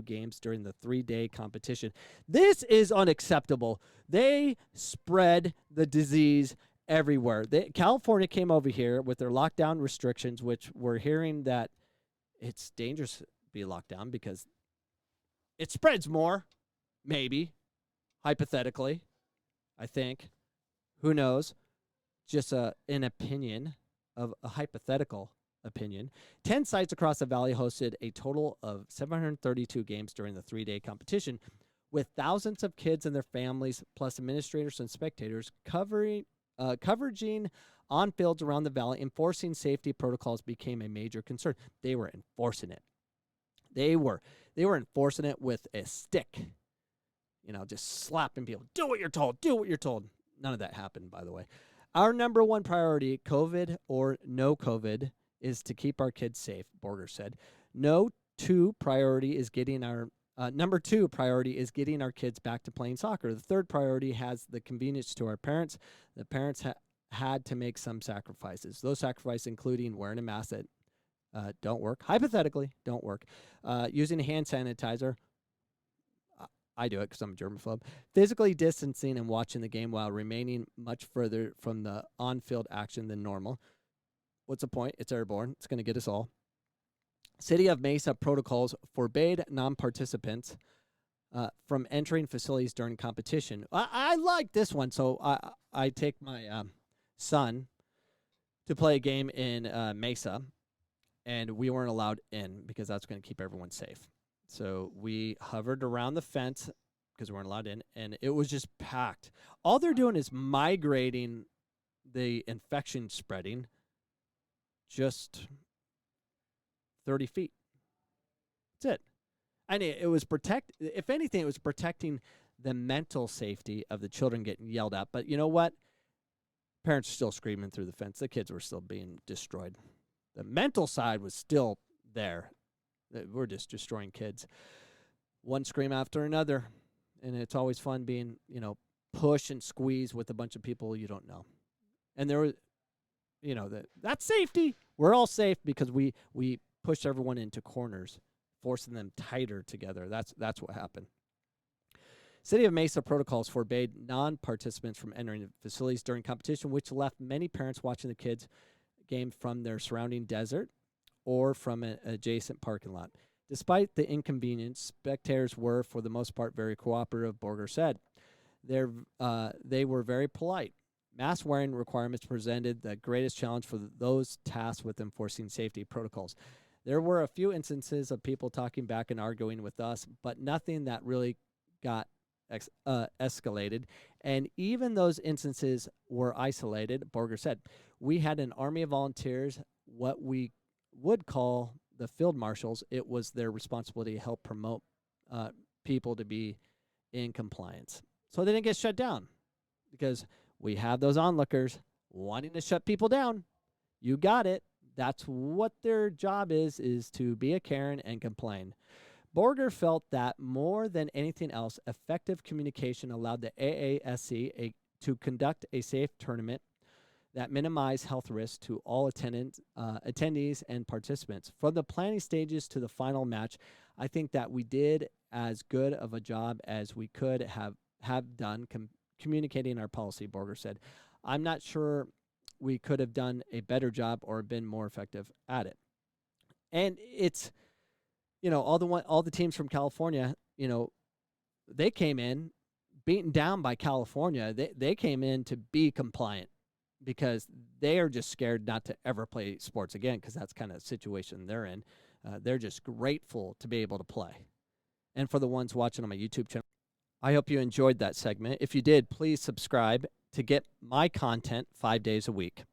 games during the 3-day competition. This is unacceptable. They spread the disease everywhere. California came over here with their lockdown restrictions, which we're hearing that it's dangerous to be locked down because it spreads more, maybe, hypothetically, I think. Who knows? Just an opinion of a hypothetical opinion. 10 sites across the valley hosted a total of 732 games during the 3-day competition, with thousands of kids and their families, plus administrators and spectators, coveraging on fields around the valley. Enforcing safety protocols became a major concern. They were enforcing it. They were enforcing it with a stick. Just slapping people. Do what you're told. Do what you're told. None of that happened, by the way. Our number one priority, COVID or no COVID, is to keep our kids safe, Borger said. Number two priority is getting our kids back to playing soccer. The third priority has the convenience to our parents. The parents had to make some sacrifices. Those sacrifices including wearing a mask that don't work. Hypothetically, don't work. Using a hand sanitizer. I do it because I'm a germaphobe. Physically distancing and watching the game while remaining much further from the on-field action than normal. What's the point? It's airborne. It's going to get us all. City of Mesa protocols forbade non-participants from entering facilities during competition. I like this one. So I take my son to play a game in Mesa, and we weren't allowed in because that's going to keep everyone safe. So we hovered around the fence because we weren't allowed in, and it was just packed. All they're doing is migrating the infection spreading just 30 feet. That's it. And it was if anything, it was protecting the mental safety of the children getting yelled at. But you know what? Parents are still screaming through the fence. The kids were still being destroyed. The mental side was still there. We're just destroying kids. One scream after another. And it's always fun being, push and squeeze with a bunch of people you don't know. And there was, that's safety. We're all safe because we pushed everyone into corners, forcing them tighter together. That's what happened. City of Mesa protocols forbade non-participants from entering the facilities during competition, which left many parents watching the kids' game from their surrounding desert or from an adjacent parking lot. Despite the inconvenience, spectators were, for the most part, very cooperative, Borger said. They were very polite. Mask wearing requirements presented the greatest challenge for those tasked with enforcing safety protocols. There were a few instances of people talking back and arguing with us, but nothing that really got escalated. And even those instances were isolated, Borger said. We had an army of volunteers, what we would call the field marshals. It was their responsibility to help promote people to be in compliance. So they didn't get shut down because we have those onlookers wanting to shut people down. You got it. That's what their job is to be a Karen and complain. Borger felt that more than anything else, effective communication allowed the AASC to conduct a safe tournament that minimized health risks to all attendees and participants. From the planning stages to the final match, I think that we did as good of a job as we could have done communicating our policy, Borger said. I'm not sure we could have done a better job or been more effective at it. And it's, all the teams from California, they came in beaten down by California. They came in to be compliant because they are just scared not to ever play sports again because that's kind of the situation they're in. They're just grateful to be able to play. And for the ones watching on my YouTube channel, I hope you enjoyed that segment. If you did, please subscribe to get my content 5 days a week.